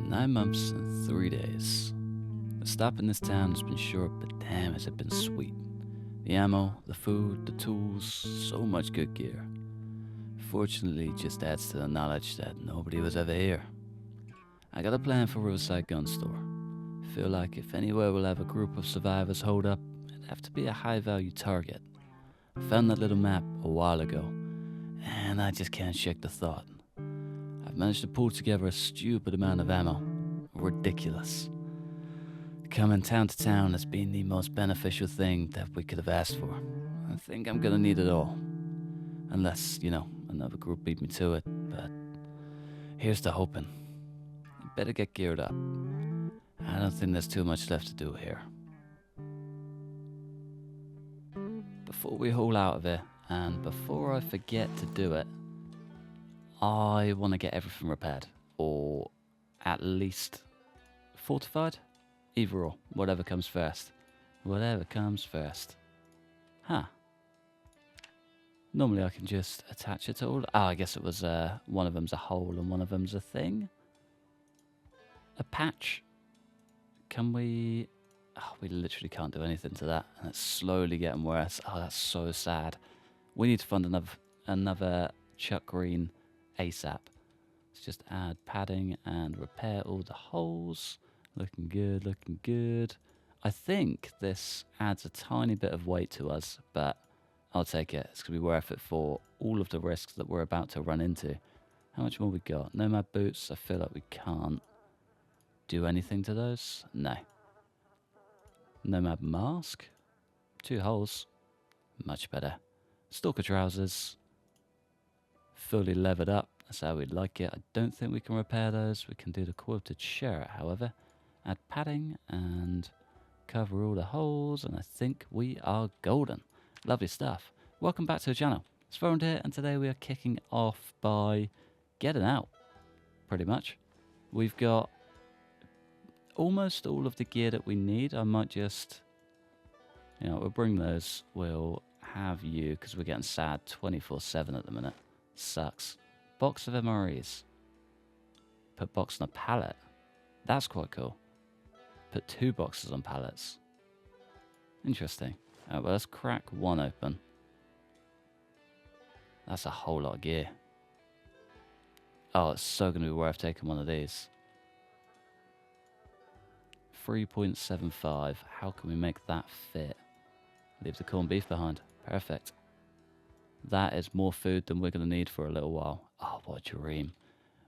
9 months and 3 days. The stop in this town has been short, but damn has it been sweet. The ammo, the food, the tools, so much good gear. Fortunately, it just adds to the knowledge that nobody was ever here. I got a plan for Riverside gun store. Feel like if anywhere we'll have a group of survivors hold up, it'd have to be a high-value target. I found that little map a while ago, and I just can't shake the thought. I've managed to pull together a stupid amount of ammo. Ridiculous. Coming town to town has been the most beneficial thing that we could have asked for. I think I'm gonna need it all. Unless, another group beat me to it, but here's to hoping. Better get geared up. I don't think there's too much left to do here. Before we haul out of here, and before I forget to do it, I want to get everything repaired, or at least fortified. Either or, whatever comes first. Whatever comes first. Huh. Normally I can just attach it to all. Oh, I guess it was one of them's a hole and one of them's a thing. A patch. Can we... Oh, we literally can't do anything to that. And it's slowly getting worse. Oh, that's so sad. We need to find another Chuck Green ASAP. Let's just add padding and repair all the holes. Looking good, looking good. I think this adds a tiny bit of weight to us, but I'll take it. It's going to be worth it for all of the risks that we're about to run into. How much more we got? Nomad boots. I feel like we can't do anything to those. No. Nomad mask. 2 holes. Much better. Stalker trousers. Fully levered up. That's how we'd like it. I don't think we can repair those. We can do the quilted shirt, however. Add padding and cover all the holes, and I think we are golden. Lovely stuff. Welcome back to the channel. It's Zomboid here, and today we are kicking off by getting out, pretty much. We've got almost all of the gear that we need. I might just, we'll bring those. We'll have you, because we're getting sad 24/7 at the minute. Sucks. Box of MREs. Put box on a pallet. That's quite cool. Put 2 boxes on pallets. Interesting. Well, let's crack one open. That's a whole lot of gear. Oh, it's so going to be worth taking one of these. 3.75. How can we make that fit? Leave the corned beef behind. Perfect. That is more food than we're going to need for a little while. Oh, what a dream.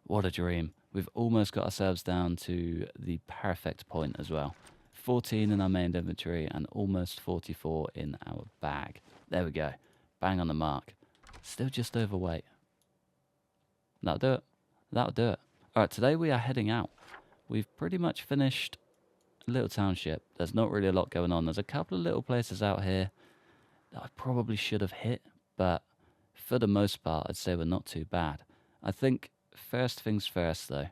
What a dream. We've almost got ourselves down to the perfect point as well. 14 in our main inventory and almost 44 in our bag. There we go. Bang on the mark. Still just overweight. That'll do it. That'll do it. Alright, today we are heading out. We've pretty much finished Little Township. There's not really a lot going on. There's a couple of little places out here that I probably should have hit, but for the most part, I'd say we're not too bad. I think first things first, though,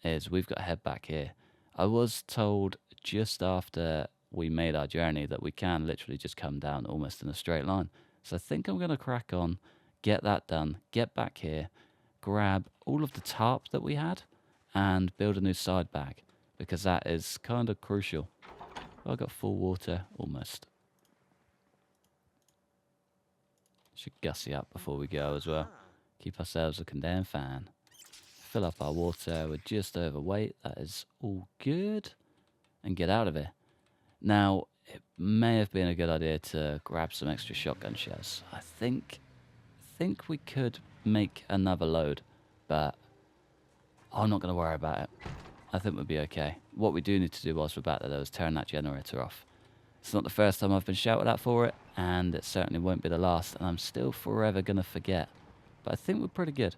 is we've got to head back here. I was told just after we made our journey that we can literally just come down almost in a straight line. So I think I'm going to crack on, get that done, get back here, grab all of the tarp that we had, and build a new side bag, because that is kind of crucial. Well, I got full water, almost. Should gussy up before we go as well. Keep ourselves looking damn fine. Fill up our water. We're just overweight. That is all good. And get out of here. Now, it may have been a good idea to grab some extra shotgun shells. I think we could make another load, but I'm not going to worry about it. I think we'll be okay. What we do need to do whilst we're back there, though, is turn that generator off. It's not the first time I've been shouted at for it, and it certainly won't be the last, and I'm still forever going to forget. But I think we're pretty good.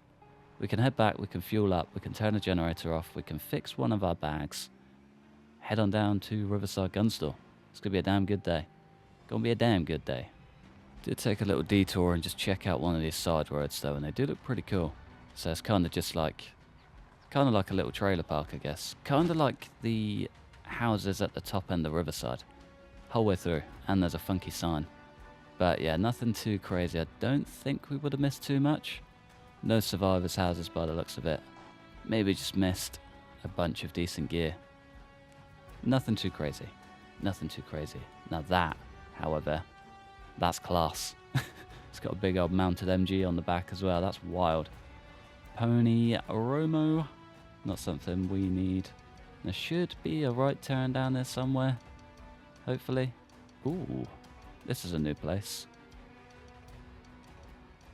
We can head back, we can fuel up, we can turn the generator off, we can fix one of our bags, head on down to Riverside Gun Store. It's going to be a damn good day. Going to be a damn good day. Did take a little detour and just check out one of these side roads, though, and they do look pretty cool. So it's kind of just like, kind of like a little trailer park, I guess. Kind of like the houses at the top end of Riverside. Whole way through, and there's a funky sign. But yeah, nothing too crazy. I don't think we would have missed too much. No survivors' houses by the looks of it. Maybe just missed a bunch of decent gear. Nothing too crazy. Nothing too crazy. Now that, however, that's class. It's got a big old mounted MG on the back as well. That's wild. Pony Romo. Not something we need. There should be a right turn down there somewhere. Hopefully. Ooh. This is a new place.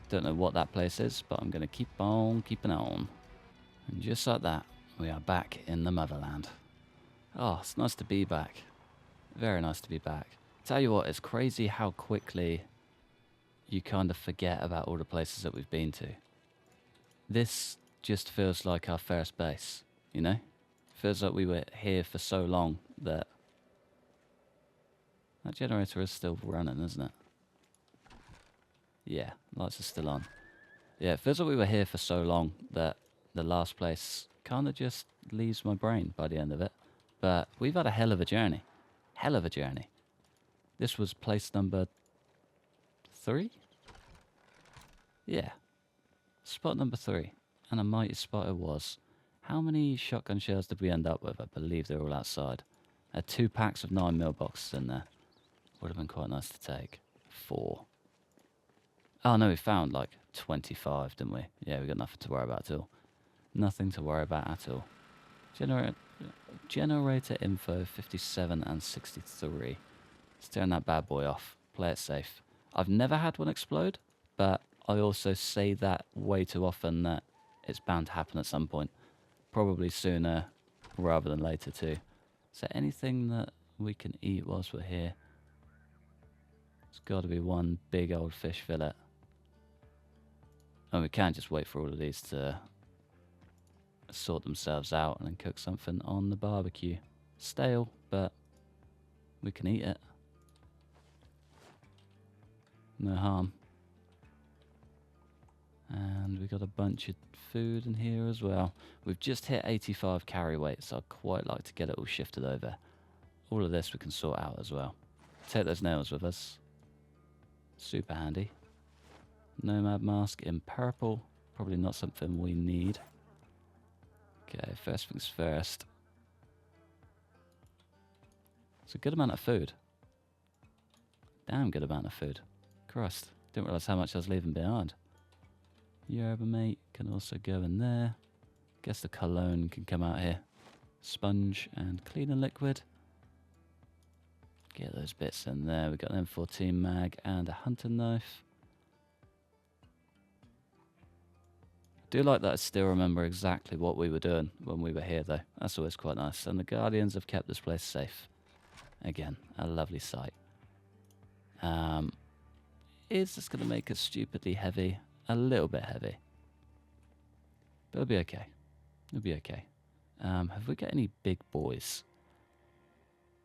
Don't know what that place is, but I'm going to keep on keeping on. And just like that, we are back in the motherland. Oh, it's nice to be back. Very nice to be back. Tell you what, it's crazy how quickly you kind of forget about all the places that we've been to. This just feels like our first base, you know? Feels like we were here for so long that... That generator is still running, isn't it? Yeah, lights are still on. Yeah, it feels like we were here for so long that the last place kind of just leaves my brain by the end of it. But we've had a hell of a journey. Hell of a journey. This was place number 3? Yeah. Spot number 3. And a mighty spot it was. How many shotgun shells did we end up with? I believe they're all outside. 2 packs of 9mm boxes in there. Would have been quite nice to take. 4. Oh no, we found like 25, didn't we? Yeah, we got nothing to worry about at all. Nothing to worry about at all. Generator info 57 and 63. Let's turn that bad boy off. Play it safe. I've never had one explode, but I also say that way too often that it's bound to happen at some point. Probably sooner rather than later too. Is there anything that we can eat whilst we're here? There's got to be one big old fish fillet. And we can't just wait for all of these to sort themselves out and then cook something on the barbecue. Stale, but we can eat it. No harm. And we got a bunch of food in here as well. We've just hit 85 carry weight, so I'd quite like to get it all shifted over. All of this we can sort out as well. Take those nails with us. Super handy. Nomad mask in purple. Probably not something we need. Okay, first things first. It's a good amount of food. Damn good amount of food. Christ, didn't realise how much I was leaving behind. Yerba mate can also go in there. Guess the cologne can come out here. Sponge and cleaner liquid. Get those bits in there. We've got an M14 mag and a hunting knife. I do like that I still remember exactly what we were doing when we were here though. That's always quite nice. And the Guardians have kept this place safe. Again, a lovely sight. Is this going to make us stupidly heavy? A little bit heavy. But it'll be okay. It'll be okay. Have we got any big boys?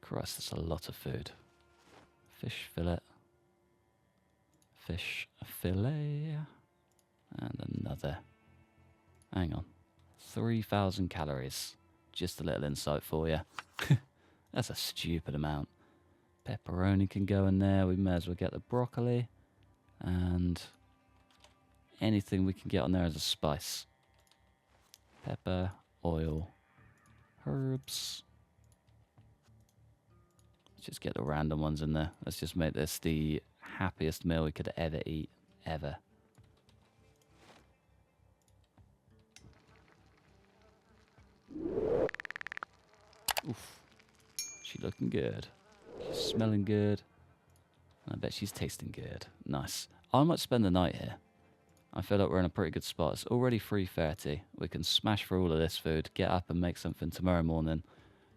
Christ, that's a lot of food. Fish fillet. Fish fillet. And another. Hang on. 3,000 calories. Just a little insight for you. That's a stupid amount. Pepperoni can go in there. We may as well get the broccoli. And anything we can get on there as a spice. Pepper, oil, herbs. Let's just get the random ones in there. Let's just make this the happiest meal we could ever eat. Ever. Oof. She's looking good. She's smelling good. I bet she's tasting good. Nice. I might spend the night here. I feel like we're in a pretty good spot. It's already 3:30. We can smash through all of this food, get up and make something tomorrow morning,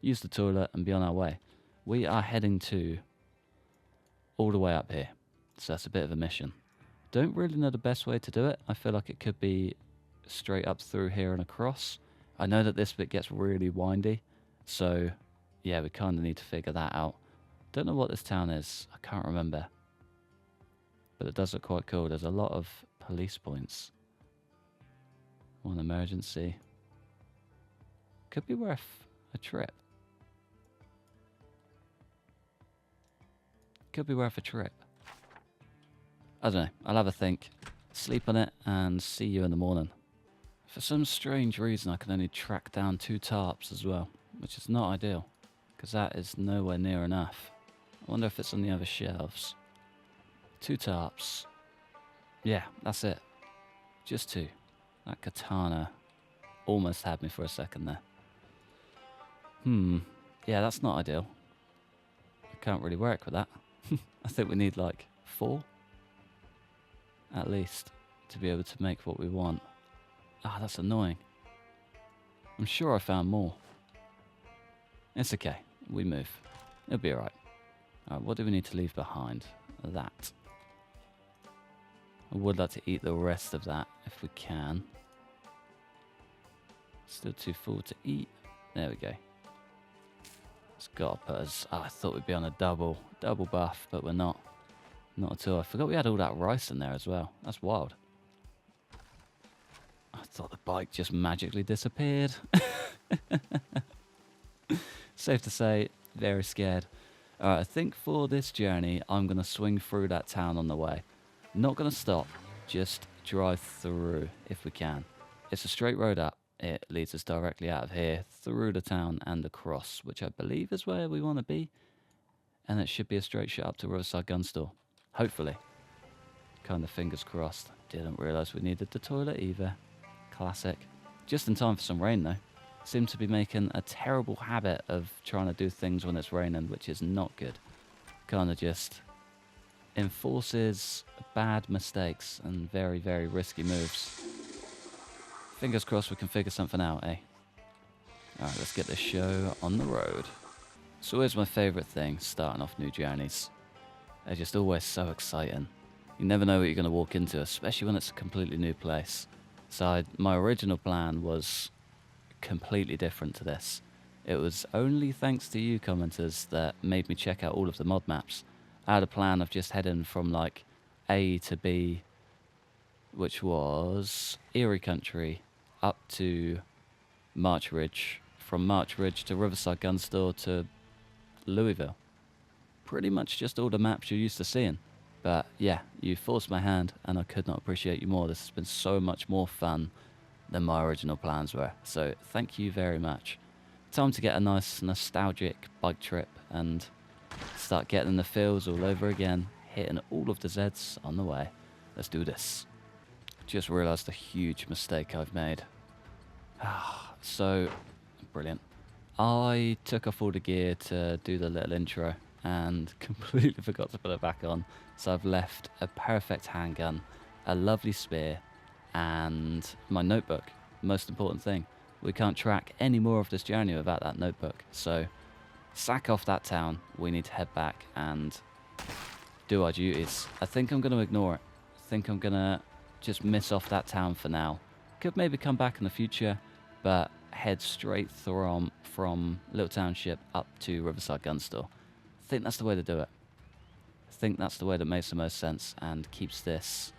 use the toilet and be on our way. We are heading to all the way up here. So that's a bit of a mission. Don't really know the best way to do it. I feel like it could be straight up through here and across. I know that this bit gets really windy. So, yeah, we kind of need to figure that out. Don't know what this town is. I can't remember. But it does look quite cool. There's a lot of police points. One emergency. Could be worth a trip. Could be worth a trip. I don't know. I'll have a think. Sleep on it and see you in the morning. For some strange reason, I can only track down 2 tarps as well, which is not ideal, because that is nowhere near enough. I wonder if it's on the other shelves. 2 tarps. Yeah, that's it. Just 2. That katana almost had me for a second there. Yeah, that's not ideal. I can't really work with that. I think we need like 4 at least to be able to make what we want. Ah, that's annoying. I'm sure I found more. It's okay. We move. It'll be alright. Alright, what do we need to leave behind? That. I would like to eat the rest of that if we can. Still too full to eat. There we go. It's got to put us... Oh, I thought we'd be on a double buff, but we're not. Not at all. I forgot we had all that rice in there as well. That's wild. I thought the bike just magically disappeared. Safe to say, very scared. Alright, I think for this journey, I'm going to swing through that town on the way. Not going to stop, just drive through if we can. It's a straight road up. It leads us directly out of here, through the town and across, which I believe is where we want to be. And it should be a straight shot up to Riverside gun store. Hopefully. Kind of fingers crossed. Didn't realise we needed the toilet either. Classic. Just in time for some rain though. Seem to be making a terrible habit of trying to do things when it's raining, which is not good. Kind of just enforces bad mistakes and very, very risky moves. Fingers crossed we can figure something out, eh? Alright, let's get this show on the road. It's always my favourite thing, starting off new journeys. They're just always so exciting. You never know what you're going to walk into, especially when it's a completely new place. So my original plan was completely different to this. It was only thanks to you commenters that made me check out all of the mod maps. I had a plan of just heading from like A to B, which was Erie Country, up to March Ridge, from March Ridge to Riverside Gun Store to Louisville. Pretty much just all the maps you're used to seeing. But yeah, you forced my hand and I could not appreciate you more. This has been so much more fun than my original plans were. So thank you very much. Time to get a nice nostalgic bike trip and start getting the feels all over again, hitting all of the Zeds on the way. Let's do this. Just realised a huge mistake I've made. So, brilliant. I took off all the gear to do the little intro and completely forgot to put it back on. So I've left a perfect handgun, a lovely spear, and my notebook. Most important thing. We can't track any more of this journey without that notebook. So, sack off that town. We need to head back and do our duties. I think I'm going to ignore it. I think I'm going to just miss off that town for now. Could maybe come back in the future, but head straight from Little Township up to Riverside Gun Store. I think that's the way to do it. I think that's the way that makes the most sense and keeps this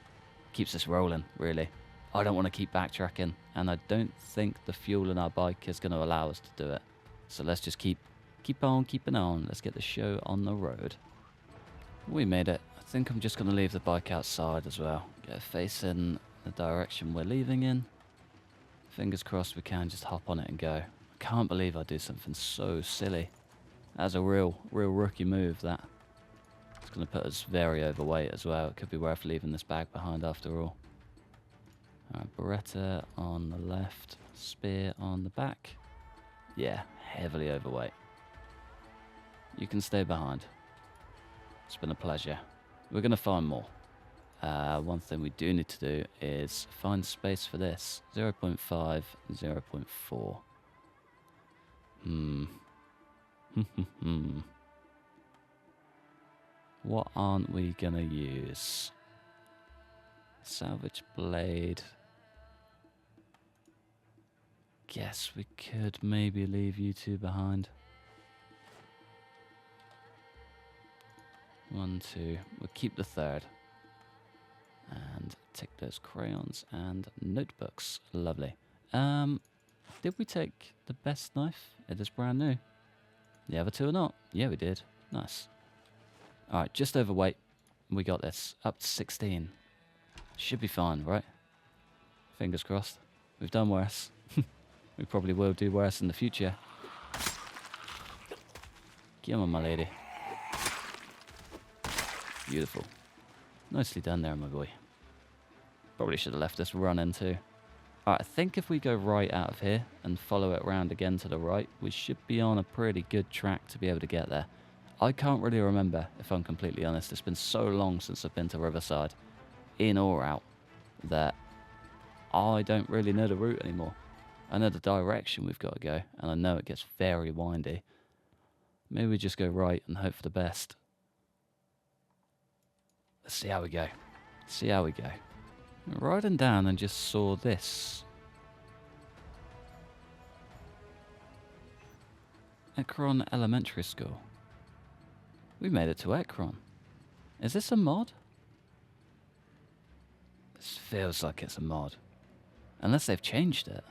rolling, really. I don't want to keep backtracking, and I don't think the fuel in our bike is going to allow us to do it. So let's just keep on keeping on. Let's get the show on the road. We made it. I think I'm just going to leave the bike outside as well. Get it facing the direction we're leaving in. Fingers crossed we can just hop on it and go. I can't believe I do something so silly. That's a real rookie move, that. It's going to put us very overweight as well. It could be worth leaving this bag behind after all. Alright, Beretta on the left, spear on the back. Yeah, heavily overweight. You can stay behind. It's been a pleasure. We're going to find more. One thing we do need to do is find space for this. 0.5, 0.4. What aren't we going to use? Salvage blade. Guess we could maybe leave you two behind. 1, 2. We'll keep the third. And take those crayons and notebooks. Lovely. Did we take the best knife? It is brand new. The other two or not? Yeah, we did. Nice. Alright, just overweight. We got this. Up to 16. Should be fine, right? Fingers crossed. We've done worse. We probably will do worse in the future. Come on, my lady. Beautiful. Nicely done there, my boy. Probably should have left this running too. Alright, I think if we go right out of here and follow it round again to the right, we should be on a pretty good track to be able to get there. I can't really remember, if I'm completely honest. It's been so long since I've been to Riverside, in or out, that I don't really know the route anymore. I know the direction we've got to go, and I know it gets very windy. Maybe we just go right and hope for the best. Let's see how we go. See how we go. Riding down and just saw this. Ekron Elementary School. We made it to Ekron. Is this a mod? This feels like it's a mod. Unless they've changed it.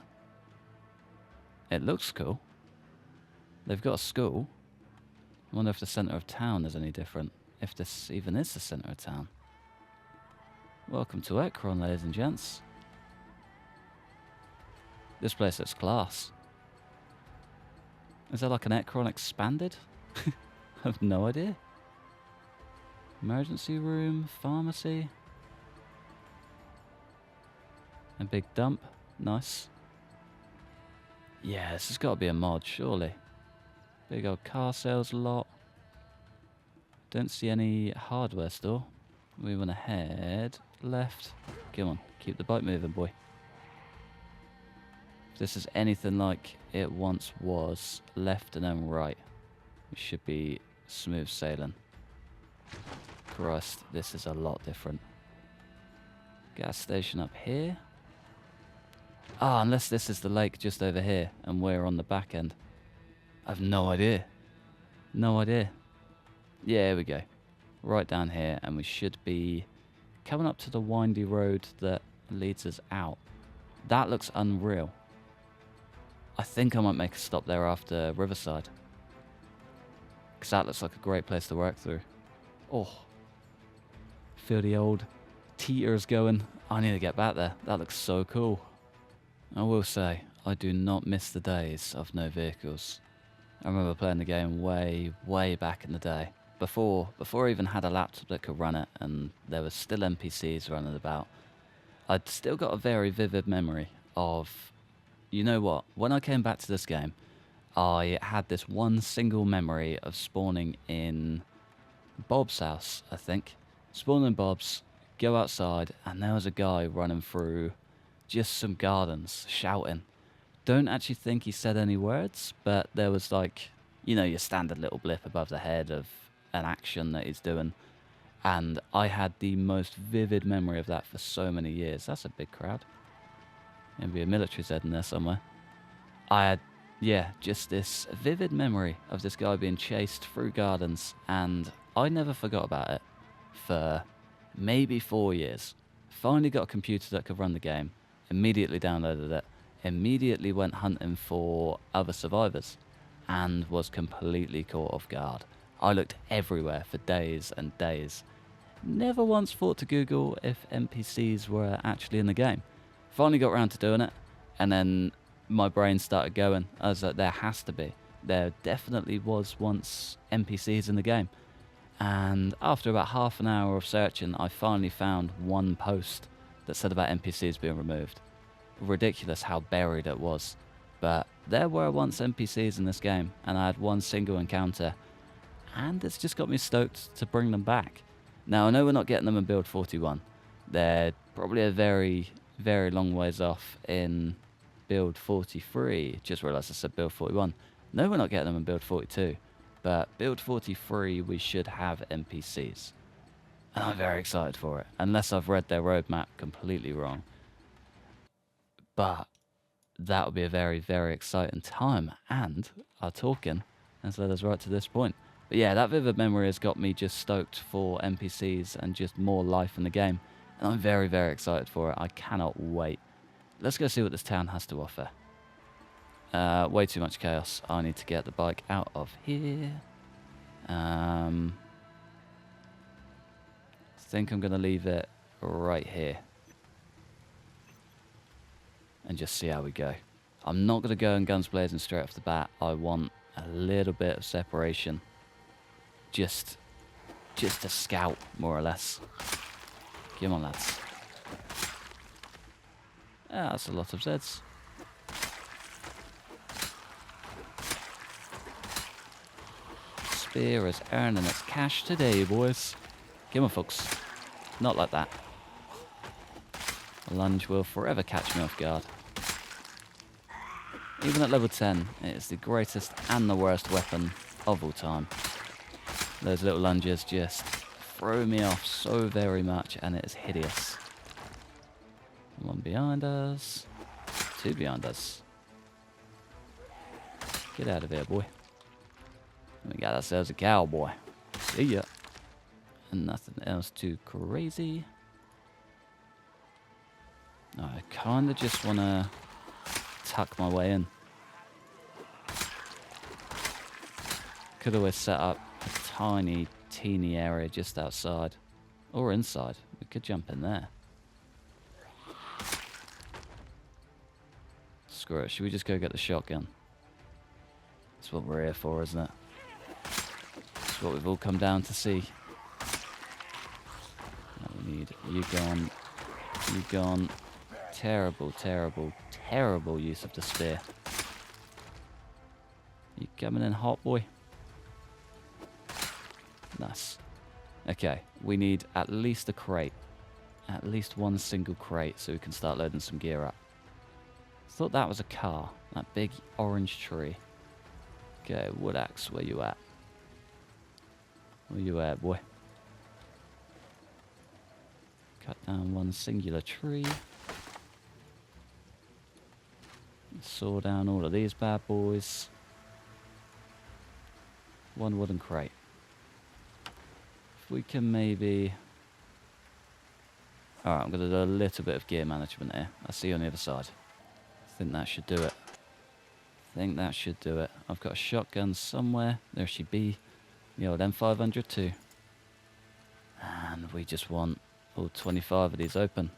It looks cool. They've got a school. I wonder if the centre of town is any different. If this even is the centre of town. Welcome to Ekron, ladies and gents. This place looks class. Is there like an Ekron expanded? I have no idea. Emergency room, pharmacy. A big dump. Nice. Yeah, this has got to be a mod, surely. Big old car sales lot. Don't see any hardware store. We want to head left. Come on, keep the bike moving, boy. If this is anything like it once was, left and then right, we should be smooth sailing. Christ, this is a lot different. Gas station up here. Ah, unless this is the lake just over here and we're on the back end. I have no idea. No idea. Yeah, here we go. Right down here, and we should be coming up to the windy road that leads us out. That looks unreal. I think I might make a stop there after Riverside. Because that looks like a great place to work through. Oh. Feel the old teeters going. I need to get back there. That looks so cool. I will say, I do not miss the days of no vehicles. I remember playing the game way, way back in the day. Before I even had a laptop that could run it, and there was still NPCs running about. I'd still got a very vivid memory of, you know what, when I came back to this game, I had this one single memory of spawning in Bob's house, I think. Spawn in Bob's, go outside, and there was a guy running through just some gardens, shouting. Don't actually think he said any words, but there was like, you know, your standard little blip above the head of an action that he's doing. And I had the most vivid memory of that for so many years. That's a big crowd. Maybe a military zed in there somewhere. I had, yeah, just this vivid memory of this guy being chased through gardens, and I never forgot about it for maybe 4 years. Finally got a computer that could run the game, immediately downloaded it, immediately went hunting for other survivors, and was completely caught off guard. I looked everywhere for days and days. Never once thought to Google if NPCs were actually in the game. Finally got around to doing it, and then my brain started going. I was like, there has to be. There definitely was once NPCs in the game. And after about half an hour of searching, I finally found one post that said about NPCs being removed. Ridiculous how buried it was. But there were once NPCs in this game, and I had one single encounter, and it's just got me stoked to bring them back. Now, I know we're not getting them in build 41. They're probably a very, very long ways off in build 43. Just realised I said build 41. No, we're not getting them in build 42. But build 43, we should have NPCs. And I'm very excited for it, unless I've read their roadmap completely wrong. But that would be a very, very exciting time. And our talking has led us right to this point. But yeah, that vivid memory has got me just stoked for NPCs and just more life in the game. And I'm very, very excited for it. I cannot wait. Let's go see what this town has to offer. Way too much chaos. I need to get the bike out of here. I think I'm going to leave it right here. and just see how we go. I'm not going to go in guns blazing straight off the bat. I want a little bit of separation. Just to scout, more or less. Come on, lads. Ah, that's a lot of zeds. Spear is earning its cash today, boys. Come on, folks. Not like that. A lunge will forever catch me off guard. Even at level 10, it is the greatest and the worst weapon of all time. Those little lunges just throw me off so very much, and it is hideous. One behind us. Two behind us. Get out of here, boy. We got ourselves a cowboy. See ya. And nothing else too crazy. I kind of just want to tuck my way in. Could always set up a tiny, teeny area just outside. Or inside. We could jump in there. Screw it. Should we just go get the shotgun? That's what we're here for, isn't it? That's what we've all come down to see. Now we need you gone. You gone. Terrible, terrible, terrible use of the spear. You coming in hot, boy? Nice. Okay, we need at least a crate. At least one single crate so we can start loading some gear up. Thought that was a car. That big orange tree. Okay, wood axe, where you at? Where you at, boy? Cut down one singular tree. Saw down all of these bad boys. One wooden crate. If we can maybe... Alright, I'm going to do a little bit of gear management here. I'll see you on the other side. I think that should do it. I think that should do it. I've got a shotgun somewhere. There she be. The old M500 too. And we just want all 25 of these open.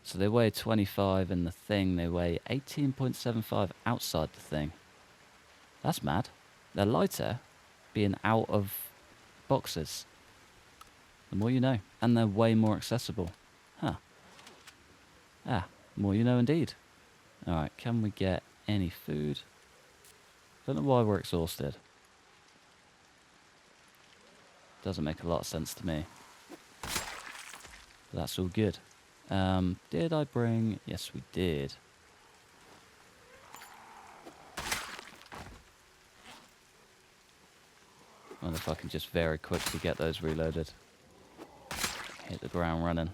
So they weigh 25 in the thing. They weigh 18.75 outside the thing. That's mad. They're lighter being out of boxes. The more you know. And they're way more accessible. Huh. Ah, more you know indeed. Alright, can we get any food? Don't know why we're exhausted. Doesn't make a lot of sense to me. But that's all good. Did I bring... Yes, we did. I wonder if I can just very quickly get those reloaded. Hit the ground running.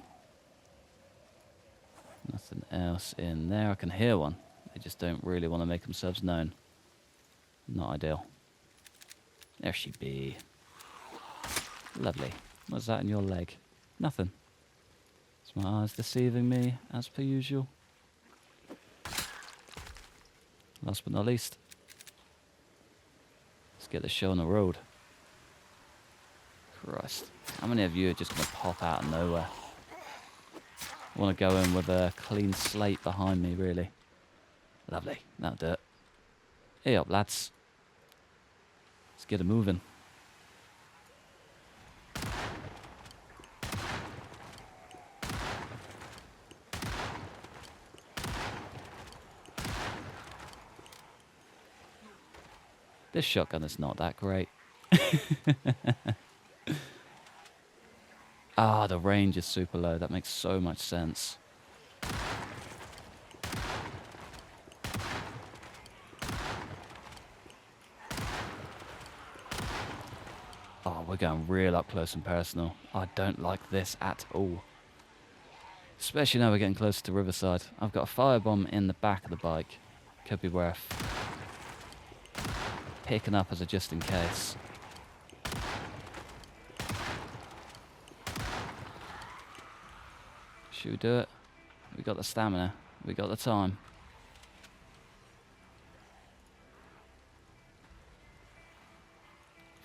Nothing else in there. I can hear one. They just don't really want to make themselves known. Not ideal. There she be. Lovely. What's that in your leg? Nothing. Is my eyes deceiving me, as per usual? Last but not least. Let's get the show on the road. Christ. How many of you are just going to pop out of nowhere? I want to go in with a clean slate behind me, really. Lovely. That'll do it. Hey up, lads. Let's get it moving. This shotgun is not that great. Ah, the range is super low. That makes so much sense. Oh, we're going real up close and personal. I don't like this at all. Especially now we're getting closer to Riverside. I've got a firebomb in the back of the bike. Could be worth picking up as a just in case. Should we do it? We got the stamina. We got the time.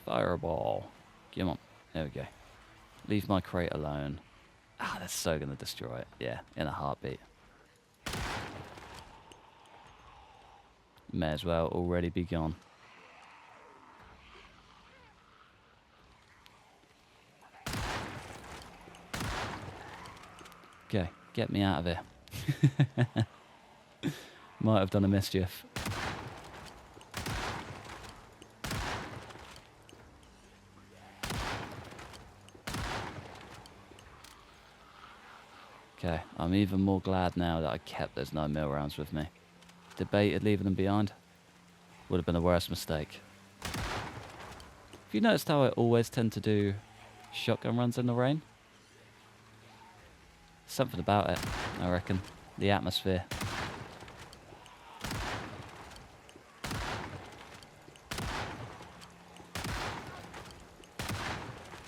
Fireball. Come on. There we go. Leave my crate alone. Ah, that's so going to destroy it. Yeah, in a heartbeat. May as well already be gone. Okay, get me out of here. Might have done a mischief. Okay, I'm even more glad now that I kept those 9mm rounds with me. Debated leaving them behind. Would have been the worst mistake. Have you noticed how I always tend to do shotgun runs in the rain? Something about it, I reckon. The atmosphere.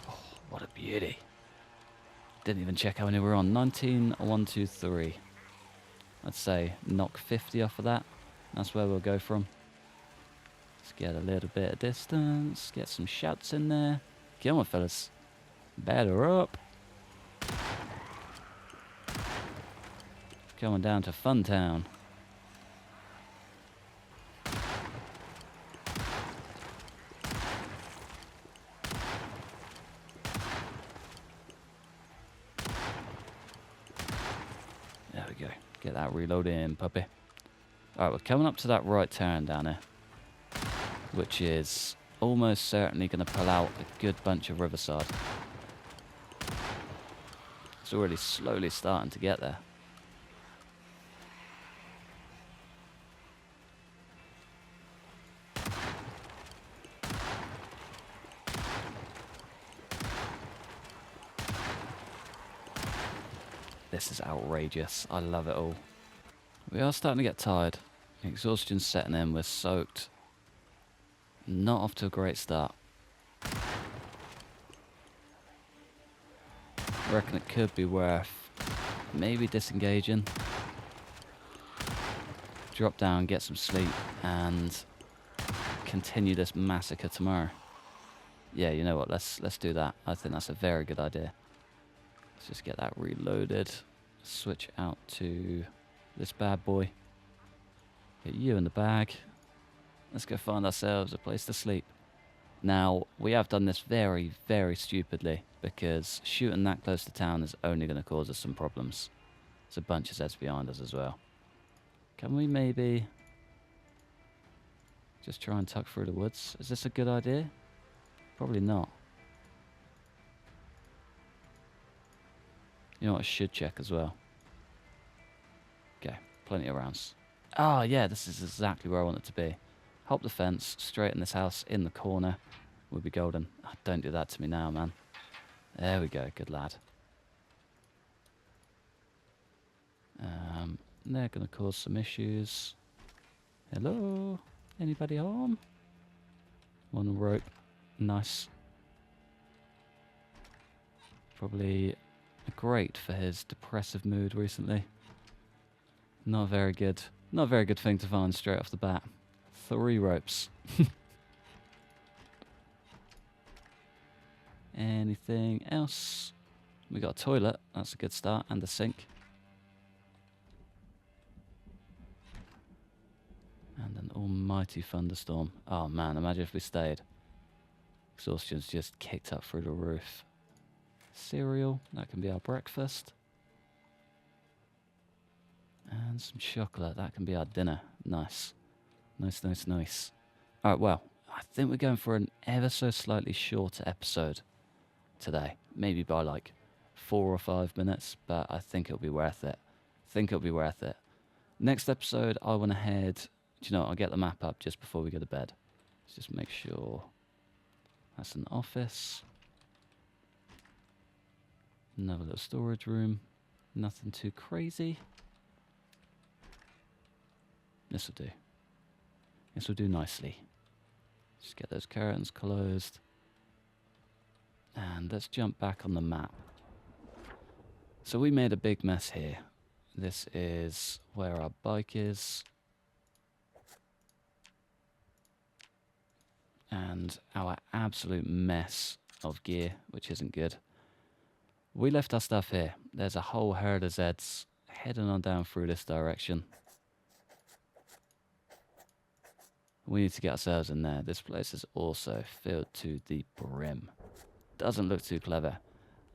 Oh, what a beauty. Didn't even check how many we're on. 19, 1, 2, 3. I'd say knock 50 off of that. That's where we'll go from. Let's get a little bit of distance. Get some shouts in there. Come on, fellas. Batter up. Going down to Funtown. There we go. Get that reload in, puppy. Alright, we're coming up to that right turn down here, which is almost certainly going to pull out a good bunch of Riverside. It's already slowly starting to get there. This is outrageous. I love it all. We are starting to get tired. Exhaustion's setting in. We're soaked. Not off to a great start. I reckon it could be worth maybe disengaging. Drop down, get some sleep, and continue this massacre tomorrow. Yeah, you know what? Let's do that. I think that's a very good idea. Let's just get that reloaded. Switch out to this bad boy. Get you in the bag. Let's go find ourselves a place to sleep. Now, we have done this very, very stupidly, because shooting that close to town is only going to cause us some problems. There's a bunch of zeds behind us as well. Can we maybe just try and tuck through the woods? Is this a good idea? Probably not. You know what, I should check as well. Okay, plenty of rounds. Oh yeah, this is exactly where I want it to be. Hop the fence, straight in this house, in the corner. We'll be golden. Oh, don't do that to me now, man. There we go, good lad. They're going to cause some issues. Hello? Anybody home? One rope. Nice. Probably great for his depressive mood recently. Not very good. Not a very good thing to find straight off the bat. 3 ropes. Anything else? We got a toilet. That's a good start. And a sink. And an almighty thunderstorm. Oh man, imagine if we stayed. Exhaustion's just kicked up through the roof. Cereal, that can be our breakfast. And some chocolate, that can be our dinner. Nice. Nice, nice, nice. Alright, well, I think we're going for an ever so slightly shorter episode today. Maybe by like 4 or 5 minutes, but I think it'll be worth it. Next episode, I want to head... Do you know what? I'll get the map up just before we go to bed. Let's just make sure that's an office. Another little storage room. Nothing too crazy. This will do. This will do nicely. Just get those curtains closed. And let's jump back on the map. So we made a big mess here. This is where our bike is. And our absolute mess of gear, which isn't good. We left our stuff here. There's a whole herd of zeds heading on down through this direction. We need to get ourselves in there. This place is also filled to the brim. Doesn't look too clever.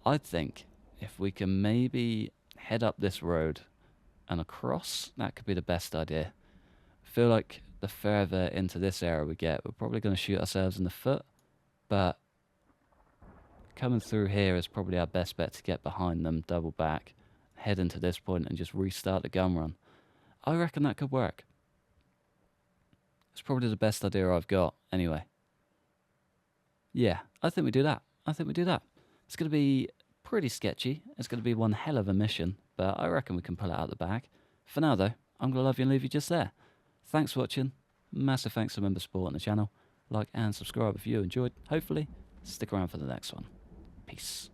I think if we can maybe head up this road and across, that could be the best idea. I feel like the further into this area we get, we're probably going to shoot ourselves in the foot, but coming through here is probably our best bet to get behind them, double back, head into this point and just restart the gun run. I reckon that could work. It's probably the best idea I've got, anyway. Yeah, I think we do that. It's going to be pretty sketchy. It's going to be one hell of a mission, but I reckon we can pull it out the bag. For now, though, I'm going to love you and leave you just there. Thanks for watching. Massive thanks to members supporting the channel. Like and subscribe if you enjoyed. Hopefully, stick around for the next one. Peace.